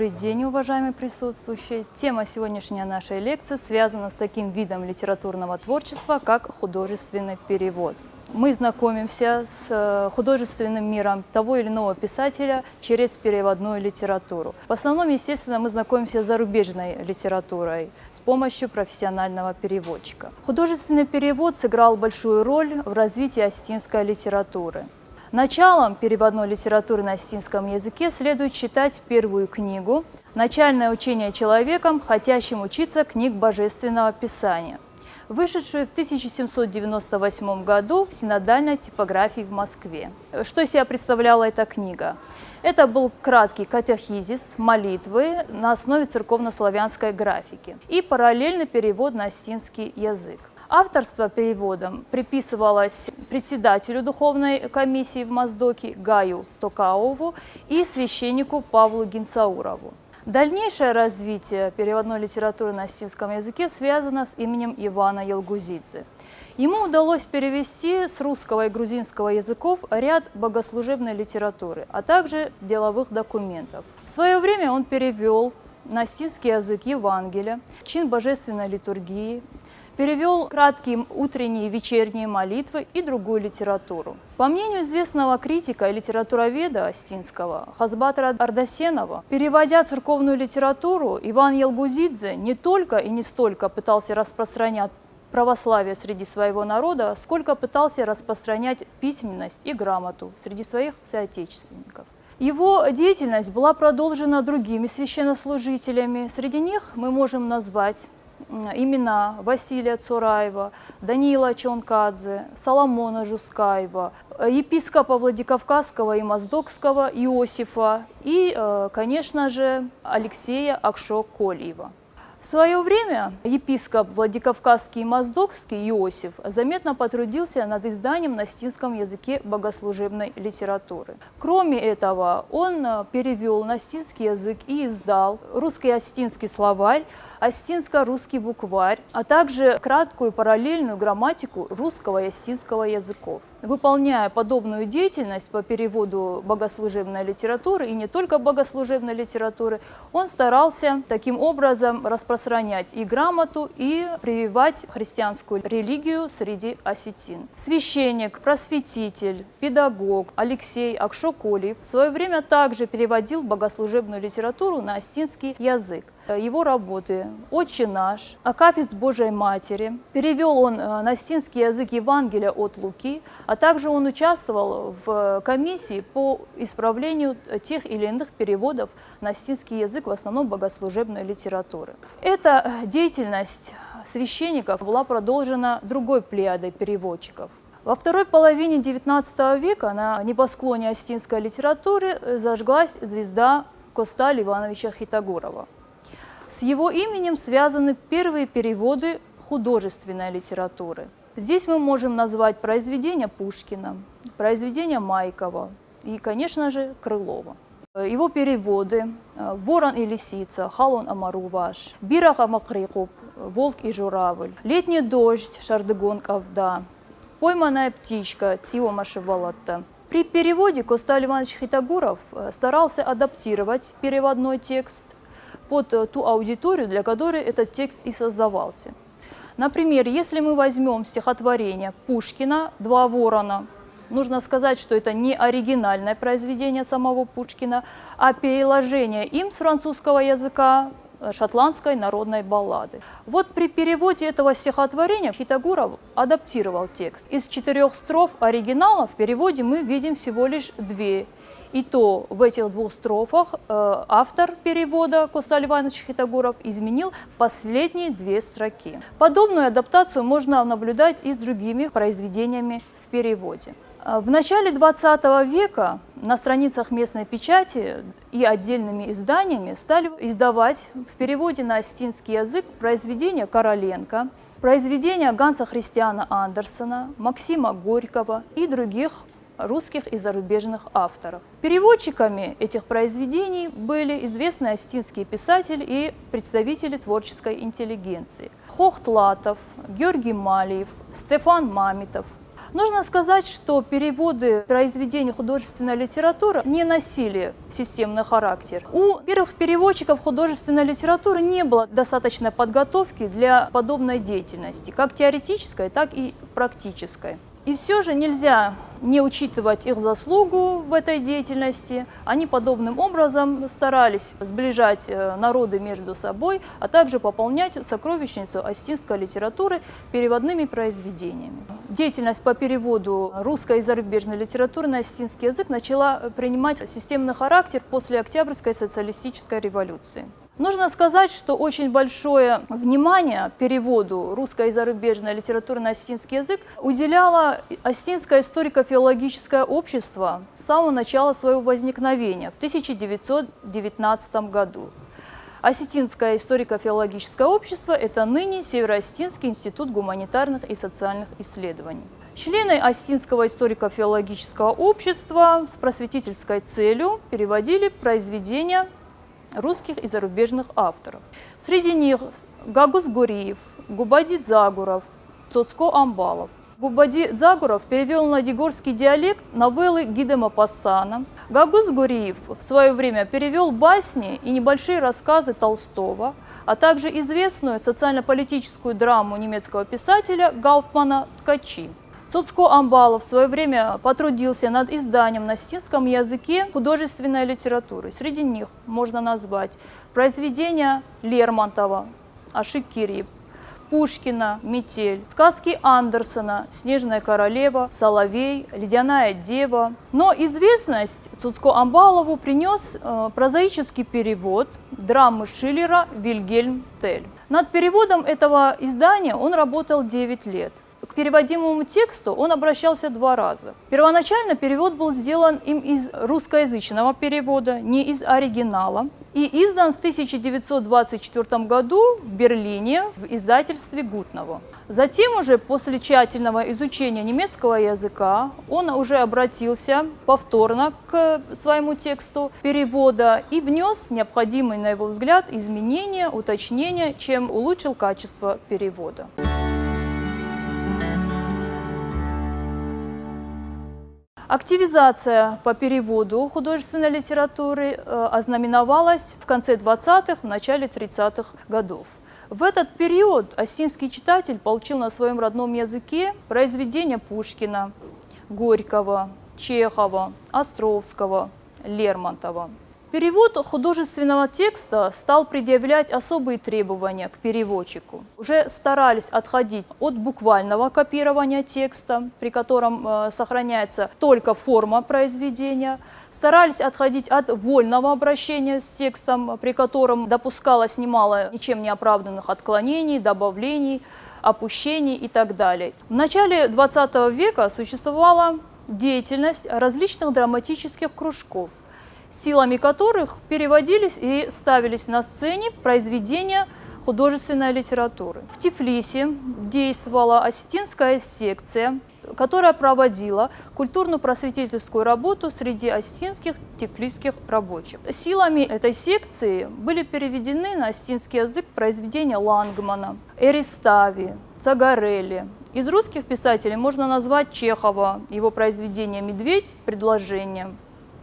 Добрый день, уважаемые присутствующие. Тема сегодняшней нашей лекции связана с таким видом литературного творчества, как художественный перевод. Мы знакомимся с художественным миром того или иного писателя через переводную литературу. В основном, естественно, мы знакомимся с зарубежной литературой с помощью профессионального переводчика. Художественный перевод сыграл большую роль в развитии осетинской литературы. Началом переводной литературы на осетинском языке следует считать первую книгу «Начальное учение человеком, хотящим учиться книг Божественного Писания», вышедшую в 1798 году в синодальной типографии в Москве. Что из себя представляла эта книга? Это был краткий катехизис, молитвы на основе церковнославянской графики и параллельный перевод на осетинский язык. Авторство переводом приписывалось председателю духовной комиссии в Моздоке Гаю Токаову и священнику Павлу Гинцаурову. Дальнейшее развитие переводной литературы на осетинском языке связано с именем Ивана Ялгузидзе. Ему удалось перевести с русского и грузинского языков ряд богослужебной литературы, а также деловых документов. В свое время он перевел на осетинский язык Евангелие, чин божественной литургии, перевел краткие утренние и вечерние молитвы и другую литературу. По мнению известного критика и литературоведа осетинского Хазбатра Ардасенова, переводя церковную литературу, Иван Ялгузидзе не только и не столько пытался распространять православие среди своего народа, сколько пытался распространять письменность и грамоту среди своих соотечественников. Его деятельность была продолжена другими священнослужителями. Среди них мы можем назвать имена Василия Цураева, Даниила Чонкадзе, Соломона Жускаева, епископа Владикавказского и Моздокского Иосифа и, конечно же, Алексея Акшо-Кольева. В свое время епископ Владикавказский и Моздокский Иосиф заметно потрудился над изданием на осетинском языке богослужебной литературы. Кроме этого, он перевел на осетинский язык и издал русский осетинский словарь, осетинско-русский букварь, а также краткую параллельную грамматику русского и осетинского языков. Выполняя подобную деятельность по переводу богослужебной литературы, и не только богослужебной литературы, он старался таким образом распространять и грамоту, и прививать христианскую религию среди осетин. Священник, просветитель, педагог Алексей Акшо-Кольев в свое время также переводил богослужебную литературу на осетинский язык. Его работы «Отче наш», «Акафист Божией Матери». Перевел он на осетинский язык Евангелия от Луки, а также он участвовал в комиссии по исправлению тех или иных переводов на осетинский язык, в основном богослужебной литературы. Эта деятельность священников была продолжена другой плеядой переводчиков. Во второй половине XIX века на небосклоне осетинской литературы зажглась звезда Косталя Ивановича Хитагурова. С его именем связаны первые переводы художественной литературы. Здесь мы можем назвать произведения Пушкина, произведения Майкова и, конечно же, Крылова. Его переводы «Ворон и лисица», «Халон Амаруваш», «Бирах Амакрикуб», «Волк и журавль», «Летний дождь», «Шардыгон Кавда», «Пойманная птичка», «Тио Машевалатта». При переводе Косталь Иванович Хитагуров старался адаптировать переводной текст под ту аудиторию, для которой этот текст и создавался. Например, если мы возьмем стихотворение Пушкина «Два ворона», нужно сказать, что это не оригинальное произведение самого Пушкина, а переложение им с французского языка шотландской народной баллады. Вот при переводе этого стихотворения Хитагуров адаптировал текст. Из 4 строф оригинала в переводе мы видим всего лишь 2. И то в этих 2 строфах автор перевода Косталь Иванович Хитагуров изменил последние 2 строки. Подобную адаптацию можно наблюдать и с другими произведениями в переводе. В начале XX века на страницах местной печати и отдельными изданиями стали издавать в переводе на осетинский язык произведения Короленко, произведения Ганса Христиана Андерсена, Максима Горького и других русских и зарубежных авторов. Переводчиками этих произведений были известные осетинские писатели и представители творческой интеллигенции: Хохт Латов, Георгий Малиев, Стефан Мамитов. Нужно сказать, что переводы произведений художественной литературы не носили системный характер. У первых переводчиков художественной литературы не было достаточной подготовки для подобной деятельности, как теоретической, так и практической. И все же нельзя не учитывать их заслугу в этой деятельности. Они подобным образом старались сближать народы между собой, а также пополнять сокровищницу осетинской литературы переводными произведениями. Деятельность по переводу русской и зарубежной литературы на осетинский язык начала принимать системный характер после Октябрьской социалистической революции. Нужно сказать, что очень большое внимание переводу русской и зарубежной литературы на осетинский язык уделяло Осетинское историко-филологическое общество с самого начала своего возникновения в 1919 году. Осетинское историко-филологическое общество – это ныне Северо-Осетинский институт гуманитарных и социальных исследований. Члены Осетинского историко-филологического общества с просветительской целью переводили произведения русских и зарубежных авторов. Среди них Гагус Гуриев, Губади Дзагуров, Цоцко Амбалов. Губади Дзагуров перевел на дигорский диалект новеллы Гиде Мопассана. Гагус Гуриев в свое время перевел басни и небольшие рассказы Толстого, а также известную социально-политическую драму немецкого писателя Гауптмана «Ткачи». Цоцко Амбалов в свое время потрудился над изданием на осетинском языке художественной литературы. Среди них можно назвать произведения Лермонтова «Ашик-Кириб», Пушкина «Метель», сказки Андерсена «Снежная королева», «Соловей», «Ледяная дева». Но известность Цоцко Амбалову принес прозаический перевод драмы Шиллера «Вильгельм Тель». Над переводом этого издания он работал 9 лет. К переводимому тексту он обращался 2 раза. Первоначально перевод был сделан им из русскоязычного перевода, не из оригинала, и издан в 1924 году в Берлине в издательстве Гутного. Затем уже после тщательного изучения немецкого языка он уже обратился повторно к своему тексту перевода и внес необходимые, на его взгляд, изменения, уточнения, чем улучшил качество перевода. Активизация по переводу художественной литературы ознаменовалась в конце 20-х, в начале 30-х годов. В этот период осетинский читатель получил на своем родном языке произведения Пушкина, Горького, Чехова, Островского, Лермонтова. Перевод художественного текста стал предъявлять особые требования к переводчику. Уже старались отходить от буквального копирования текста, при котором сохраняется только форма произведения. Старались отходить от вольного обращения с текстом, при котором допускалось немало ничем не оправданных отклонений, добавлений, опущений и так далее. В начале XX века существовала деятельность различных драматических кружков, силами которых переводились и ставились на сцене произведения художественной литературы. В Тифлисе действовала осетинская секция, которая проводила культурно-просветительскую работу среди осетинских тифлисских рабочих. Силами этой секции были переведены на осетинский язык произведения Лангмана, Эристави, Цагарелли. Из русских писателей можно назвать Чехова, его произведение «Медведь», «Предложение»,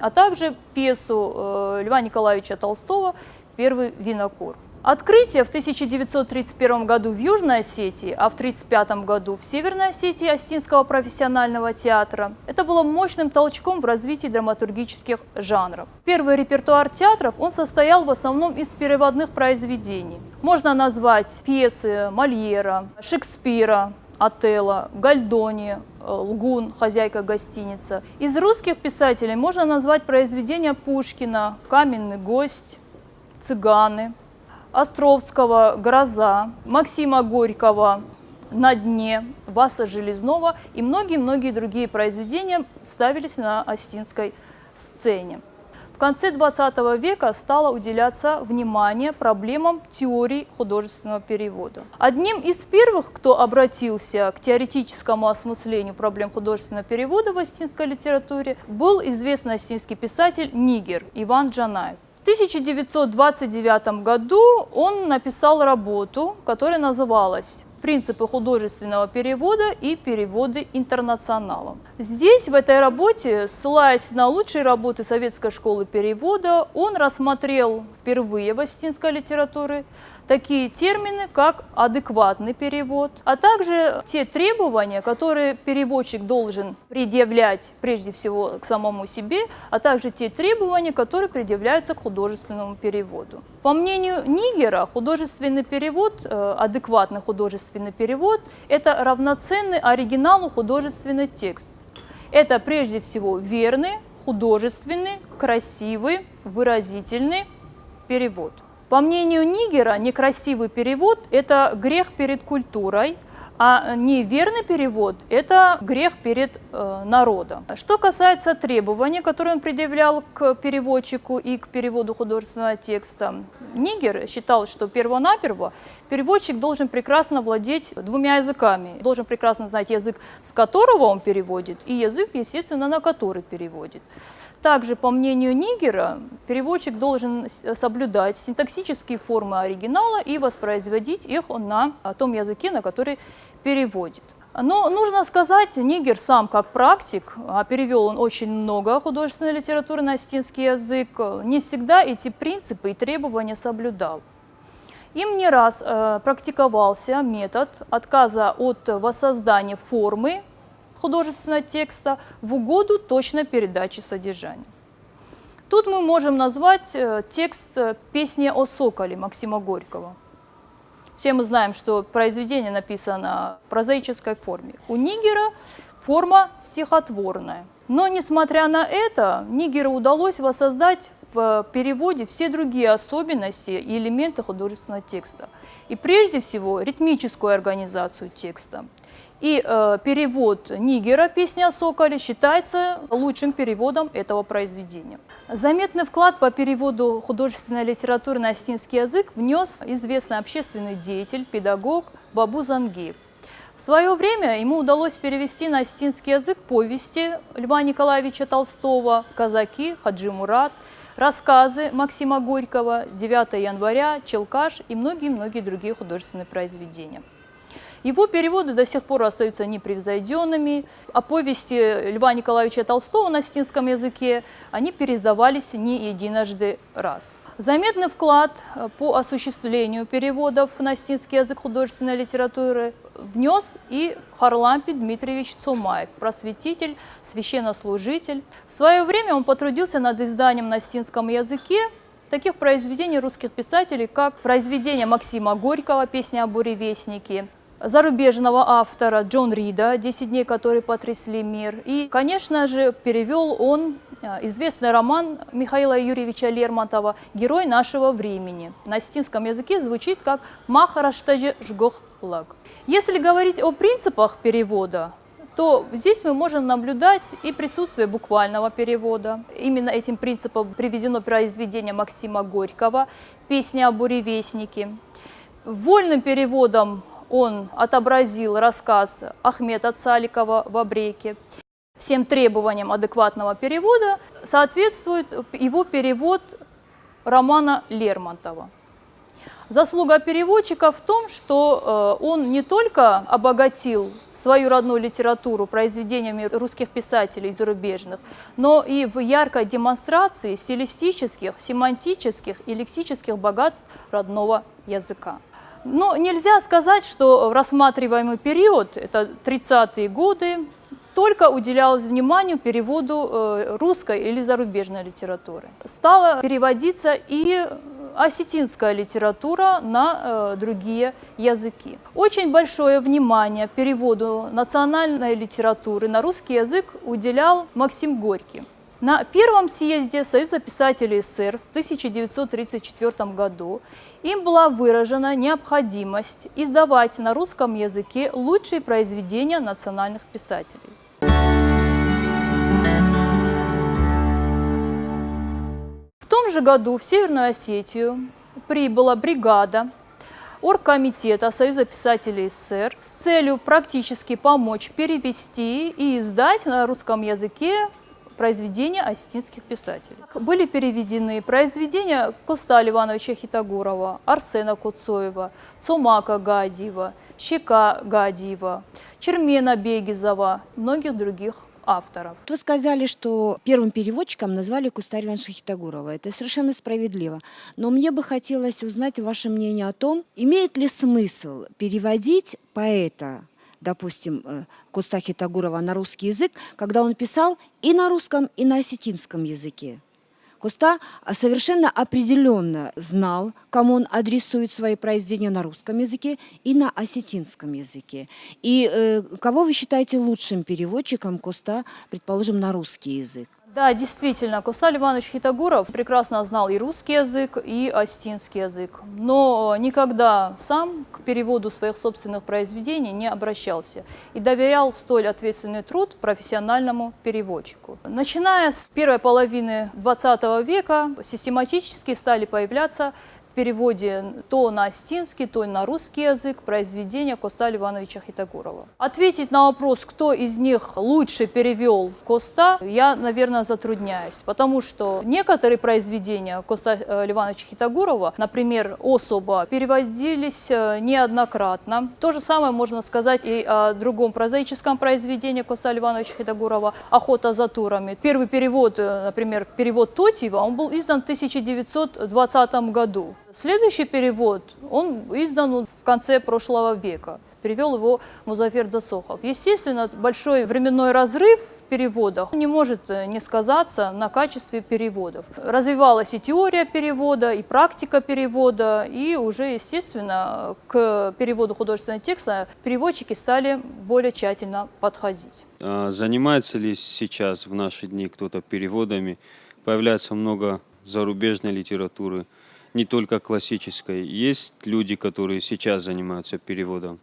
а также пьесу Льва Николаевича Толстого «Первый винокур». Открытие в 1931 году в Южной Осетии, а в 1935 году в Северной Осетии Осетинского профессионального театра – это было мощным толчком в развитии драматургических жанров. Первый репертуар театров он состоял в основном из переводных произведений. Можно назвать пьесы Мольера, Шекспира, Отелло, Гальдони, Лгун, хозяйка гостиницы. Из русских писателей можно назвать произведения Пушкина, «Каменный гость», «Цыганы», Островского «Гроза», Максима Горького «На дне», Васа Железного и многие-многие другие произведения ставились на осетинской сцене. В конце XX века стало уделяться внимание проблемам теории художественного перевода. Одним из первых, кто обратился к теоретическому осмыслению проблем художественного перевода в осетинской литературе, был известный осетинский писатель Нигер Иван Джанаев. В 1929 году он написал работу, которая называлась принципы художественного перевода и переводы интернационалом. Здесь, в этой работе, ссылаясь на лучшие работы Советской школы перевода, он рассмотрел впервые в осетинской литературе такие термины, как адекватный перевод, а также те требования, которые переводчик должен предъявлять прежде всего к самому себе, а также те требования, которые предъявляются к художественному переводу. По мнению Нигера, художественный перевод, адекватный художественный перевод – это равноценный оригиналу художественный текст. Это прежде всего верный, художественный, красивый, выразительный перевод. По мнению Нигера, некрасивый перевод – это грех перед культурой, а неверный перевод – это грех перед народом. Что касается требований, которые он предъявлял к переводчику и к переводу художественного текста, Нигер считал, что первонаперво переводчик должен прекрасно владеть двумя языками. Должен прекрасно знать язык, с которого он переводит, и язык, естественно, на который переводит. Также, по мнению Нигера, переводчик должен соблюдать синтаксические формы оригинала и воспроизводить их на том языке, на который переводит. Но нужно сказать, Нигер сам как практик, а перевел он очень много художественной литературы на осетинский язык, не всегда эти принципы и требования соблюдал. Им не раз практиковался метод отказа от воссоздания формы художественного текста в угоду точной передачи содержания. Тут мы можем назвать текст «Песни о соколе» Максима Горького. Все мы знаем, что произведение написано в прозаической форме. У Нигера форма стихотворная. Но, несмотря на это, Нигеру удалось воссоздать в переводе все другие особенности и элементы художественного текста. И прежде всего ритмическую организацию текста. И перевод Нигера «Песни о соколе» считается лучшим переводом этого произведения. Заметный вклад по переводу художественной литературы на осетинский язык внес известный общественный деятель, педагог Бабу Зангиев. В свое время ему удалось перевести на осетинский язык повести Льва Николаевича Толстого, «Казаки», «Хаджи Мурат», рассказы Максима Горького, «9 января», «Челкаш» и многие-многие другие художественные произведения. Его переводы до сих пор остаются непревзойденными, а повести Льва Николаевича Толстого на осетинском языке, они переиздавались не единожды раз. Заметный вклад по осуществлению переводов на осетинский язык художественной литературы внес и Харлампий Дмитриевич Цумаев, просветитель, священнослужитель. В свое время он потрудился над изданием на осетинском языке таких произведений русских писателей, как произведение Максима Горького «Песня о буревестнике», зарубежного автора Джон Рида «10 дней, которые потрясли мир». И, конечно же, перевел он известный роман Михаила Юрьевича Лермонтова «Герой нашего времени». На осетинском языке звучит как «Махараштаже жгохтлаг». Если говорить о принципах перевода, то здесь мы можем наблюдать и присутствие буквального перевода. Именно этим принципом приведено произведение Максима Горького «Песня о буревестнике». Вольным переводом он отобразил рассказ Ахмета Цаликова «В обреке». Всем требованиям адекватного перевода соответствует его перевод романа Лермонтова. Заслуга переводчика в том, что он не только обогатил свою родную литературу произведениями русских писателей зарубежных, но и в яркой демонстрации стилистических, семантических и лексических богатств родного языка. Но нельзя сказать, что в рассматриваемый период, это 30-е годы, только уделялось вниманию переводу русской или зарубежной литературы. Стала переводиться и осетинская литература на другие языки. Очень большое внимание переводу национальной литературы на русский язык уделял Максим Горький. На первом съезде Союза писателей СССР в 1934 году им была выражена необходимость издавать на русском языке лучшие произведения национальных писателей. В том же году в Северную Осетию прибыла бригада Оргкомитета Союза писателей СССР с целью практически помочь перевести и издать на русском языке произведения осетинских писателей. Были переведены произведения Коста Ливановича Хитагурова, Арсена Куцоева, Цумака Гадиева, Щека Гадиева, Чермена Бегизова, многих других авторов. Вы сказали, что первым переводчиком назвали Куста Ливановича Хитагурова. Это совершенно справедливо. Но мне бы хотелось узнать ваше мнение о том, имеет ли смысл переводить поэта, допустим, Куста Хитагурова на русский язык, когда он писал и на русском, и на осетинском языке. Куста совершенно определенно знал, кому он адресует свои произведения на русском языке и на осетинском языке. И кого вы считаете лучшим переводчиком Куста, предположим, на русский язык? Да, действительно, Коста Ливанович Хитагуров прекрасно знал и русский язык, и осетинский язык, но никогда сам к переводу своих собственных произведений не обращался и доверял столь ответственный труд профессиональному переводчику. Начиная с первой половины XX века систематически стали появляться в переводе то на осетинский, то на русский язык произведения Коста Ливановича Хитагурова. Ответить на вопрос, кто из них лучше перевел Коста, я, наверное, затрудняюсь, потому что некоторые произведения Коста Ливановича Хитагурова, например, «Особа», переводились неоднократно. То же самое можно сказать и о другом прозаическом произведении Коста Ливановича Хитагурова «Охота за турами». Первый перевод, например, перевод Тотьева, он был издан в 1920 году. Следующий перевод, он издан в конце прошлого века. Перевел его Музафер Засохов. Естественно, большой временной разрыв в переводах не может не сказаться на качестве переводов. Развивалась и теория перевода, и практика перевода, и уже, естественно, к переводу художественного текста переводчики стали более тщательно подходить. Занимается ли сейчас в наши дни кто-то переводами? Появляется много зарубежной литературы, не только классической. Есть люди, которые сейчас занимаются переводом?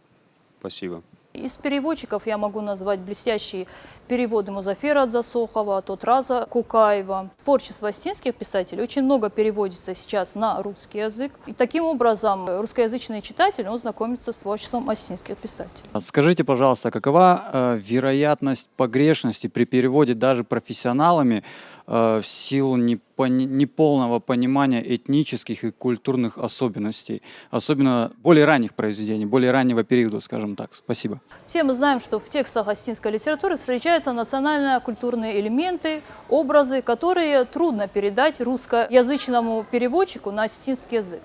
Спасибо. Из переводчиков я могу назвать блестящие переводы Музафера Засохова, Тотраза Кукаева. Творчество осетинских писателей очень много переводится сейчас на русский язык. И таким образом русскоязычный читатель знакомится с творчеством осетинских писателей. Скажите, пожалуйста, какова вероятность погрешности при переводе даже профессионалами в силу неполного понимания этнических и культурных особенностей, особенно более ранних произведений, более раннего периода, скажем так? Спасибо. Все мы знаем, что в текстах осетинской литературы встречаются национально-культурные элементы, образы, которые трудно передать русскоязычному переводчику на осетинский язык.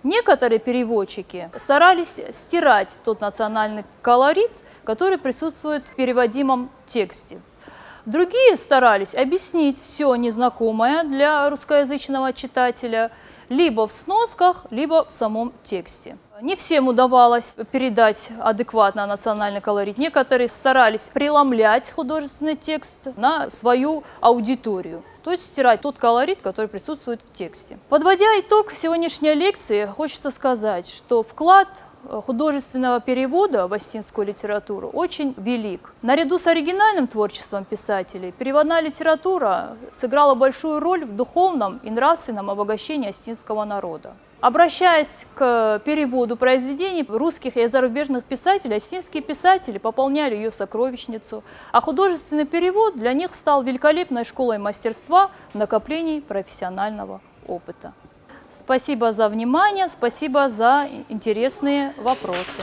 Некоторые переводчики старались стирать тот национальный колорит, который присутствует в переводимом тексте. Другие старались объяснить все незнакомое для русскоязычного читателя либо в сносках, либо в самом тексте. Не всем удавалось передать адекватно национальный колорит. Некоторые старались преломлять художественный текст на свою аудиторию, то есть стирать тот колорит, который присутствует в тексте. Подводя итог сегодняшней лекции, хочется сказать, что вклад художественного перевода в осетинскую литературу очень велик. Наряду с оригинальным творчеством писателей переводная литература сыграла большую роль в духовном и нравственном обогащении осетинского народа. Обращаясь к переводу произведений русских и зарубежных писателей, осетинские писатели пополняли ее сокровищницу, а художественный перевод для них стал великолепной школой мастерства в накоплении профессионального опыта. Спасибо за внимание, спасибо за интересные вопросы.